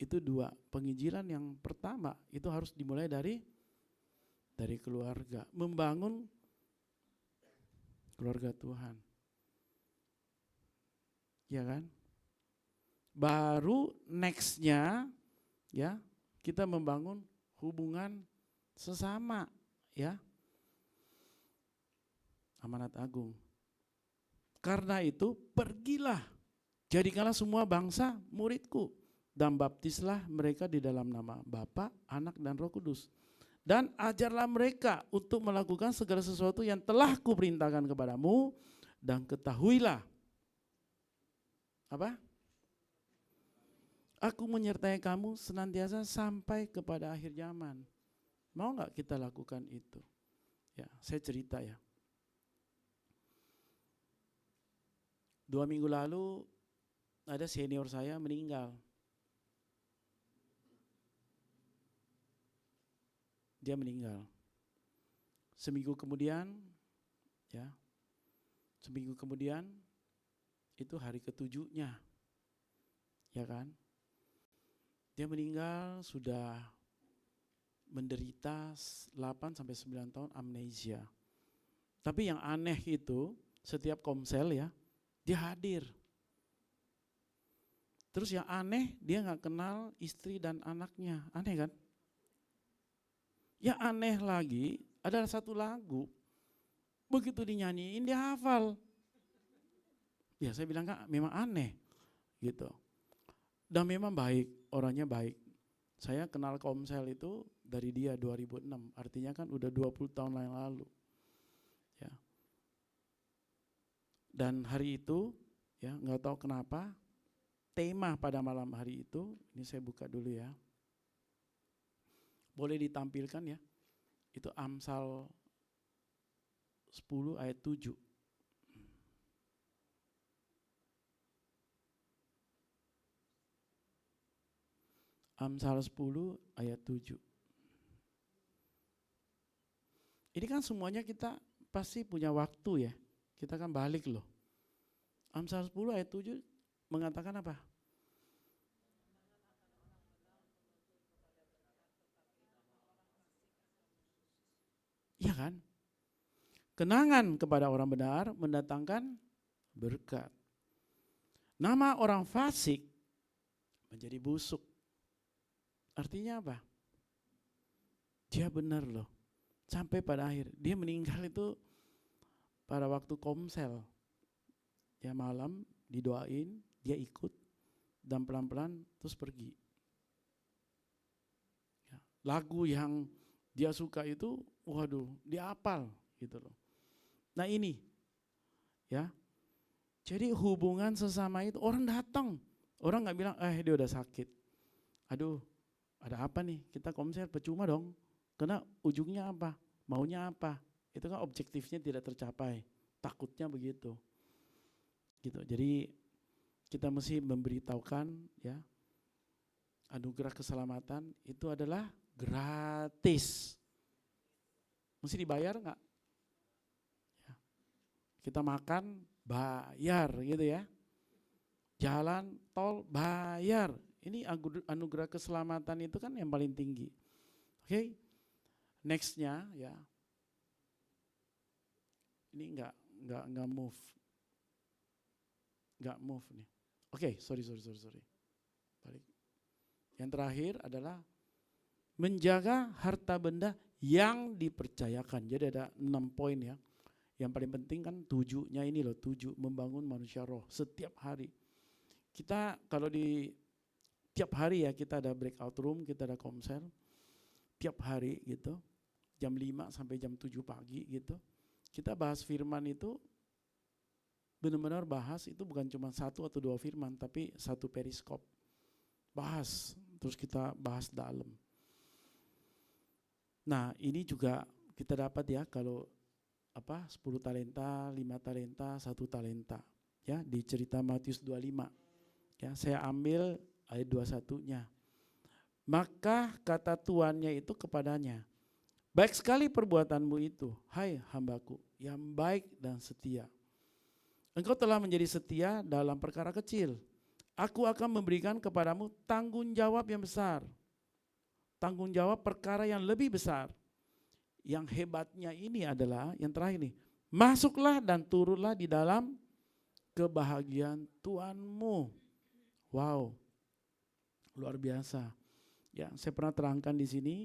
Itu 2. Penginjilan yang pertama itu harus dimulai dari keluarga, membangun keluarga Tuhan. Ya kan? Baru nextnya ya, kita membangun hubungan sesama, ya. Amanat agung. Karena itu pergilah, jadikanlah semua bangsa muridku, dan baptislah mereka di dalam nama Bapa, Anak, dan Roh Kudus. Dan ajarlah mereka untuk melakukan segala sesuatu yang telah kuperintahkan kepadamu, dan ketahuilah apa? Aku menyertai kamu senantiasa sampai kepada akhir zaman. Mau nggak kita lakukan itu? Ya, saya cerita ya. 2 minggu lalu ada senior saya meninggal. Dia meninggal. Seminggu kemudian itu hari ke-7-nya. Ya kan? Dia meninggal sudah menderita 8-9 tahun amnesia. Tapi yang aneh itu setiap komsel ya, dia hadir. Terus yang aneh dia gak kenal istri dan anaknya. Aneh kan? Yang aneh lagi adalah satu lagu, begitu dinyanyiin dia hafal. Ya saya bilang Kak, memang aneh gitu. Dan memang baik, orangnya baik. Saya kenal komsel itu dari dia 2006, artinya kan udah 20 tahun yang lalu. Ya. Dan hari itu, ya nggak tahu kenapa, tema pada malam hari itu, ini saya buka dulu ya. Boleh ditampilkan ya, itu Amsal 10 ayat 7. Amsal 10 ayat 7. Ini kan semuanya kita pasti punya waktu ya. Kita kan balik loh. Amsal 10 ayat 7 mengatakan apa? Iya kan? Kenangan kepada orang benar mendatangkan berkat. Nama orang fasik menjadi busuk. Artinya apa? Dia benar loh. Sampai pada akhir. Dia meninggal itu pada waktu komsel. Ya malam didoain, dia ikut. Dan pelan-pelan terus pergi. Ya, lagu yang dia suka itu, waduh, dia hafal gitu loh. Nah ini, ya. Jadi hubungan sesama itu orang datang. Orang nggak bilang, dia udah sakit. Aduh, ada apa nih? Kita komsel percuma dong. Karena ujungnya apa? Maunya apa? Itu kan objektifnya tidak tercapai. Takutnya begitu. Gitu. Jadi kita mesti memberitahukan ya, anugerah keselamatan itu adalah gratis. Mesti dibayar enggak? Ya. Kita makan bayar gitu ya. Jalan tol bayar. Ini anugerah keselamatan itu kan yang paling tinggi. Oke. Nextnya ya. Ini enggak move. Enggak move nih. Oke, sorry. Balik. Yang terakhir adalah menjaga harta benda yang dipercayakan. Jadi ada 6 poin ya. Yang paling penting kan 7-nya ini loh, 7 membangun manusia roh setiap hari. Kita kalau di tiap hari ya kita ada breakout room, kita ada komsel tiap hari gitu. Jam 5 sampai jam 7 pagi gitu. Kita bahas firman itu benar-benar bahas itu bukan cuma 1 atau 2 firman tapi 1 periskop. Bahas, terus kita bahas dalam. Nah, ini juga kita dapat ya kalau 10 talenta, 5 talenta, 1 talenta. Ya, di cerita Matius 25. Ya, saya ambil ayat 21-nya. Maka kata tuannya itu kepadanya, baik sekali perbuatanmu itu, hai hambaku, yang baik dan setia. Engkau telah menjadi setia dalam perkara kecil. Aku akan memberikan kepadamu tanggung jawab yang besar. Tanggung jawab perkara yang lebih besar. Yang hebatnya ini adalah yang terakhir nih. Masuklah dan turunlah di dalam kebahagiaan Tuhanmu. Wow, luar biasa. Ya, saya pernah terangkan di sini.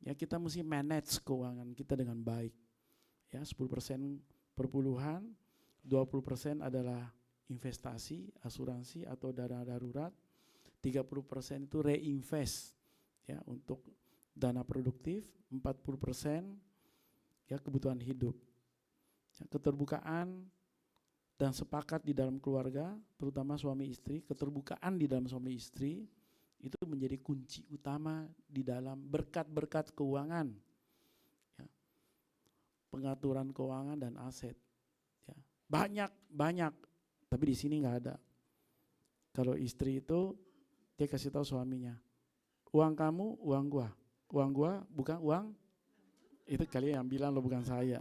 Ya, kita mesti manage keuangan kita dengan baik. Ya, 10% perpuluhan, 20% adalah investasi, asuransi atau dana darurat, 30% itu reinvest ya untuk dana produktif, 40% ya kebutuhan hidup. Ya, keterbukaan dan sepakat di dalam keluarga, terutama suami istri, keterbukaan di dalam suami istri itu menjadi kunci utama di dalam berkat-berkat keuangan. Ya. Pengaturan keuangan dan aset. Ya. Banyak, tapi di sini nggak ada. Kalau istri itu dia kasih tahu suaminya, uang kamu, uang gua bukan uang. Itu kalian yang bilang lo bukan saya.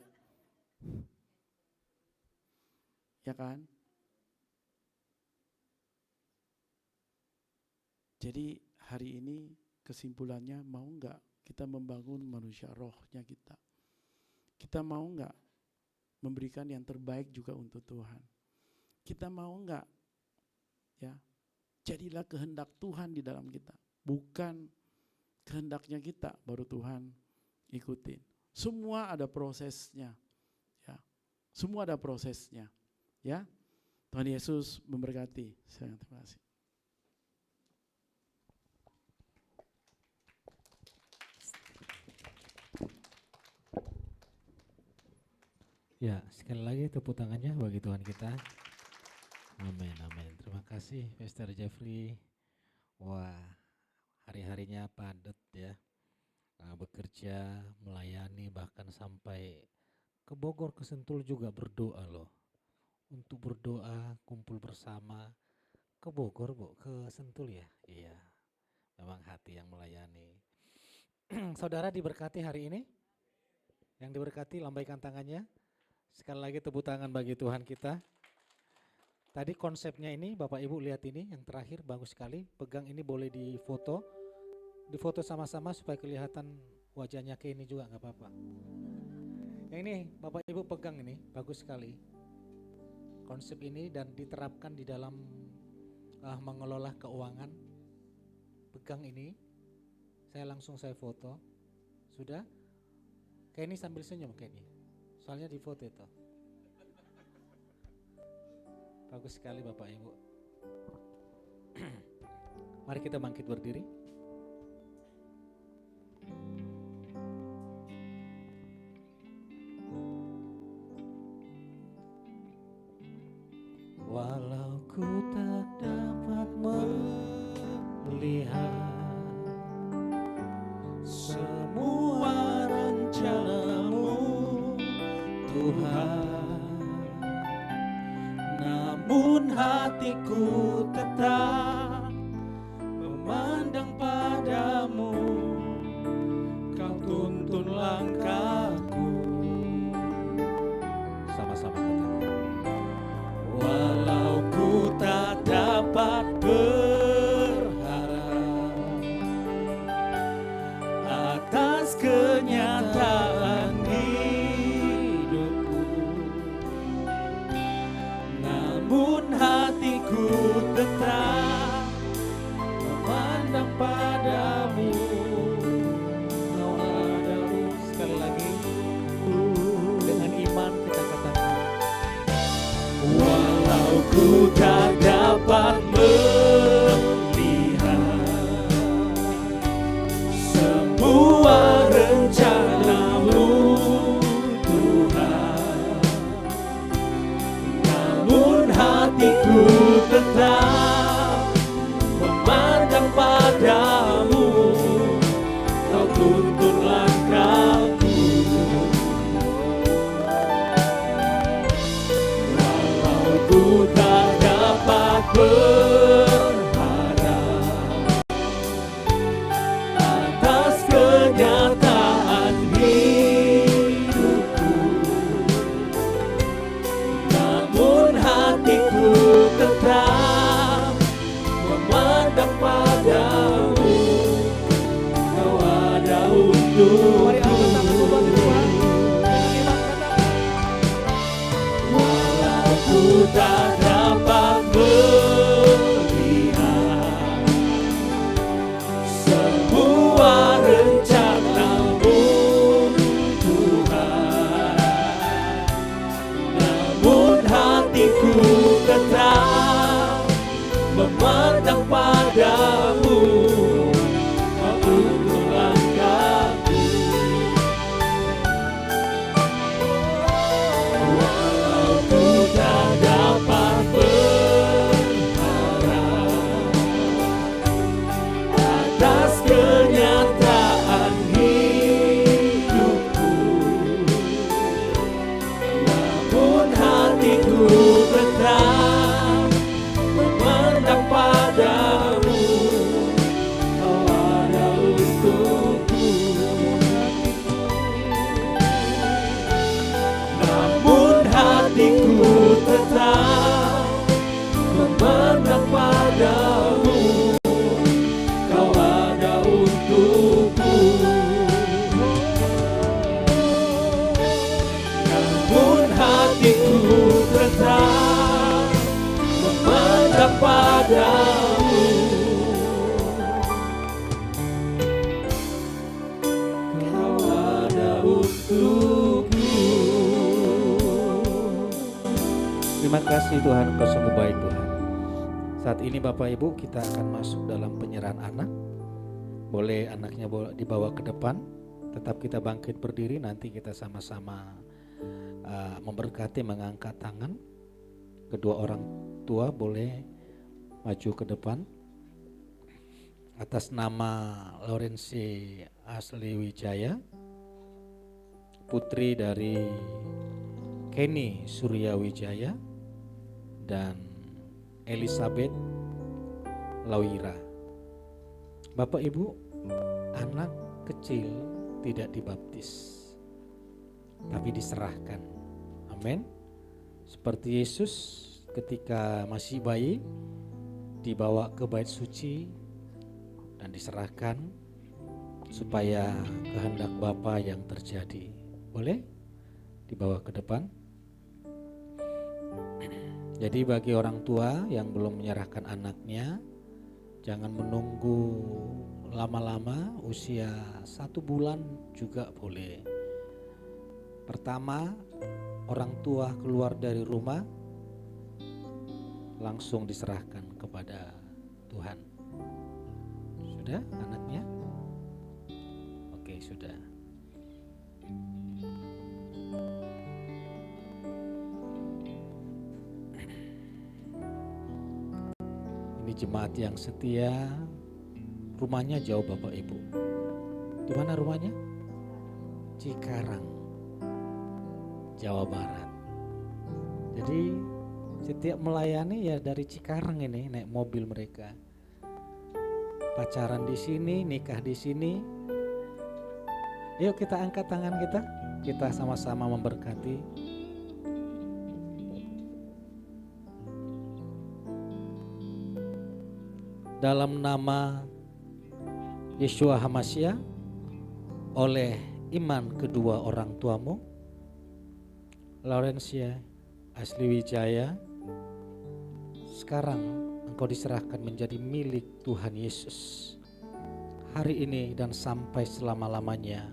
Ya kan? Jadi hari ini kesimpulannya mau enggak kita membangun manusia rohnya kita. Kita mau enggak memberikan yang terbaik juga untuk Tuhan. Kita mau enggak ya jadilah kehendak Tuhan di dalam kita. Bukan kehendaknya kita baru Tuhan ikutin. Semua ada prosesnya. Ya. Semua ada prosesnya. Ya. Tuhan Yesus memberkati. Terima kasih. Ya, sekali lagi tepuk tangannya bagi Tuhan kita. Amin, amin. Terima kasih Pastor Jeffrey. Wah, hari-harinya padat ya. Bekerja, melayani, bahkan sampai ke Bogor, ke Sentul juga berdoa loh. Untuk berdoa, kumpul bersama. Ke Bogor, ke Sentul ya? Iya, memang hati yang melayani. Saudara diberkati hari ini? Yang diberkati lambaikan tangannya. Sekali lagi tepuk tangan bagi Tuhan kita. Tadi konsepnya ini Bapak Ibu lihat ini yang terakhir bagus sekali. Pegang ini boleh difoto. Difoto sama-sama supaya kelihatan wajahnya Kenny juga gak apa-apa. Yang ini Bapak Ibu pegang ini bagus sekali. Konsep ini dan diterapkan di dalam mengelola keuangan. Pegang ini. Saya foto. Sudah? Kenny sambil senyum Kenny. Soalnya di foto itu. Bagus sekali Bapak Ibu. Mari kita bangkit berdiri. Walau ku tak dapat melihat semua rencanamu Tuhan, namun hatiku tetap memandang padamu, kau tuntun langkahku. Sama-sama katakan. Walau ku tak dapat berharap atas kenyataan hidupku, namun hatiku tetap memandang padamu, kau tuntun langkahku. Walau ku tak dapat berharap atas kenyataan hidupku, namun hatiku tetap memandang padamu, kau ada untukku. Namun hatiku tetap memandang padamu, kau ada untukku. Namun hatiku tetap memandang padamu, kau ada untukku. Terima kasih Tuhan, Kau sungguh baik Tuhan. Saat ini Bapak Ibu kita akan masuk dalam penyerahan anak. Boleh anaknya dibawa ke depan, tetap kita bangkit berdiri, nanti kita sama-sama memberkati, mengangkat tangan. Kedua orang tua boleh maju ke depan. Atas nama Laurensi Asli Wijaya, putri dari Kenny Surya Wijaya dan Elizabeth Lawira. Bapak Ibu, anak kecil tidak dibaptis, tapi diserahkan. Amin. Seperti Yesus ketika masih bayi dibawa ke bait suci dan diserahkan supaya kehendak Bapa yang terjadi. Boleh dibawa ke depan. Jadi bagi orang tua yang belum menyerahkan anaknya, jangan menunggu lama-lama, usia 1 bulan juga boleh. Pertama, orang tua keluar dari rumah, langsung diserahkan kepada Tuhan. Sudah anaknya? Oke, sudah. Ini jemaat yang setia, rumahnya jauh Bapak Ibu. Di mana rumahnya? Cikarang, Jawa Barat. Jadi setiap melayani ya dari Cikarang ini, naik mobil mereka. Pacaran di sini, nikah di sini. Yuk kita angkat tangan kita sama-sama memberkati. Dalam nama Yeshua HaMashiach, oleh iman kedua orang tuamu, Laurencia Asli Wijaya, sekarang engkau diserahkan menjadi milik Tuhan Yesus. Hari ini dan sampai selama-lamanya,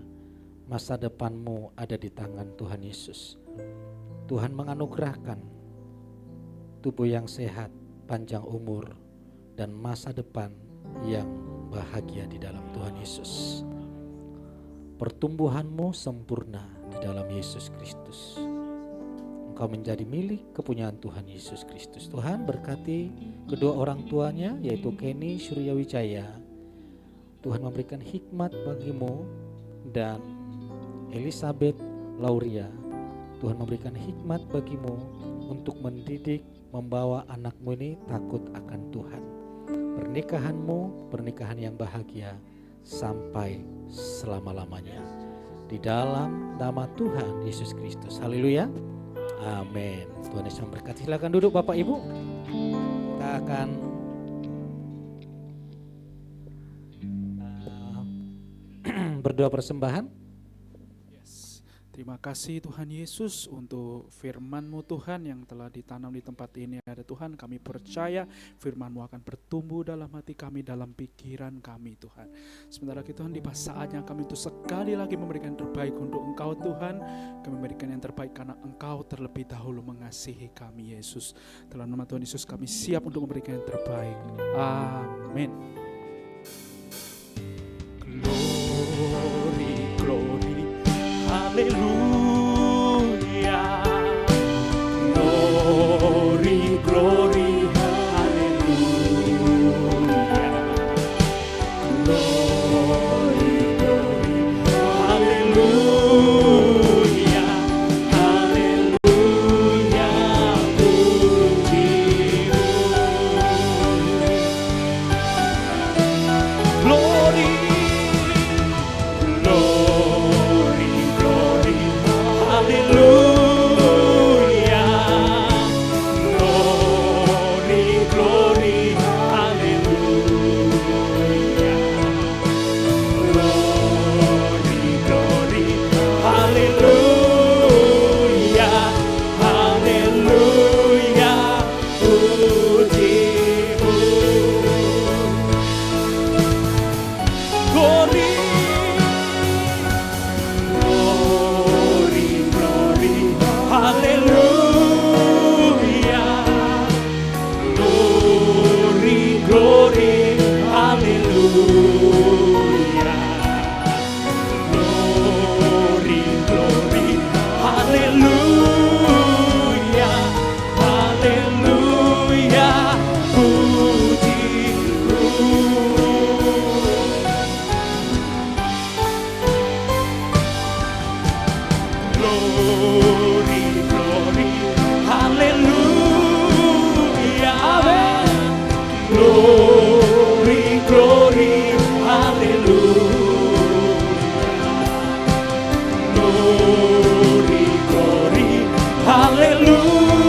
masa depanmu ada di tangan Tuhan Yesus. Tuhan menganugerahkan tubuh yang sehat, panjang umur, dan masa depan yang bahagia di dalam Tuhan Yesus. Pertumbuhanmu sempurna di dalam Yesus Kristus. Engkau menjadi milik kepunyaan Tuhan Yesus Kristus. Tuhan berkati kedua orang tuanya, yaitu Kenny Surya Wijaya. Tuhan memberikan hikmat bagimu, dan Elizabeth Lauria. Tuhan memberikan hikmat bagimu untuk mendidik, membawa anakmu ini takut akan Tuhan. Pernikahanmu pernikahan yang bahagia sampai selama-lamanya. Di dalam nama Tuhan Yesus Kristus. Haleluya. Amin. Tuhan Yesus memberkati. Silakan duduk Bapak Ibu. Kita akan berdoa persembahan. Yes. Terima kasih Tuhan Yesus untuk firman-Mu Tuhan yang telah ditanam di tempat ini. Ada Tuhan, kami percaya firman-Mu akan bertumbuh dalam hati kami, dalam pikiran kami Tuhan. Sementara itu Tuhan, di saatnya kami untuk sekali lagi memberikan yang terbaik untuk Engkau Tuhan. Kami memberikan yang terbaik karena Engkau terlebih dahulu mengasihi kami Yesus. Dalam nama Tuhan Yesus kami siap untuk memberikan yang terbaik. Amin. Glory, glory. Hallelujah, glory, glory, hallelujah, glory, glory, hallelujah, hallelujah, puji-Mu. Glory, glory, glory, hallelujah, glory, glory, hallelujah, glory, glory, hallelujah, hallelujah, puji-Mu. Glory, glory, glory, hallelujah, glory, glory, hallelujah, glory, glory, hallelujah, hallelujah, puji-Mu. Glory, glory, hallelujah. Glory, glory, hallelujah. Glory, glory, hallelujah.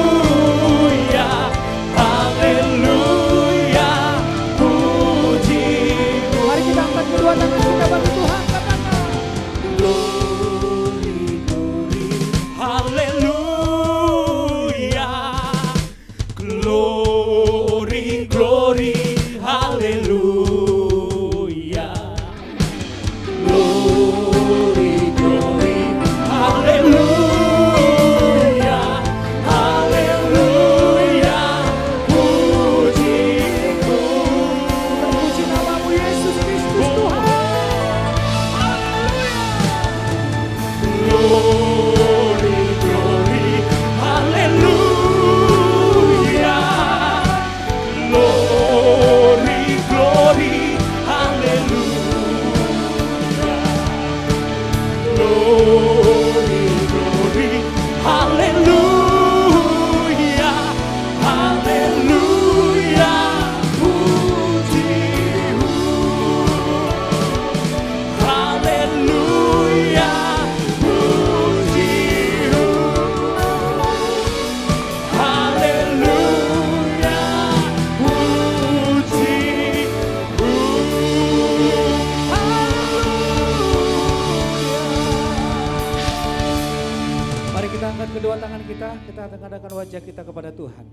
Hallelujah, puji-Mu. Mari kita angkat kedua tangan kita bagi Tuhan, katakan. Glory, glory, hallelujah. Glory, glory, hallelujah. Glory, glory, hallelujah. Hallelujah, puji-Mu. Terpuji namamu Yesus Kristus Tuhan. Glory, glory, hallelujah. Glory, glory, hallelujah. Glory, glory, hallelujah. Hallelujah, puji-Mu. Hallelujah, puji-Mu. Hallelujah, puji-Mu. Mari kita angkat kedua tangan kita tengadahkan wajah kita kepada Tuhan.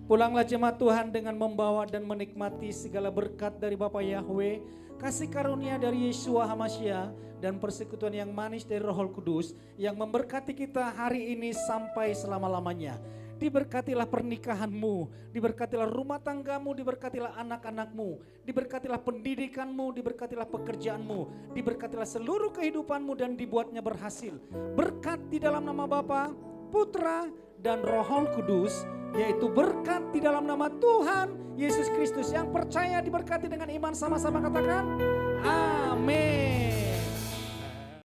Pulanglah jemaat Tuhan dengan membawa dan menikmati segala berkat dari Bapa Yahweh, kasih karunia dari Yeshua HaMashiach, dan persekutuan yang manis dari Roh Kudus yang memberkati kita hari ini sampai selama-lamanya. Diberkatilah pernikahanmu, diberkatilah rumah tanggamu, diberkatilah anak-anakmu, diberkatilah pendidikanmu, diberkatilah pekerjaanmu, diberkatilah seluruh kehidupanmu dan dibuatnya berhasil. Berkat di dalam nama Bapa, Putra, dan Roh Kudus, yaitu berkat di dalam nama Tuhan Yesus Kristus. Yang percaya diberkati dengan iman sama-sama katakan amin.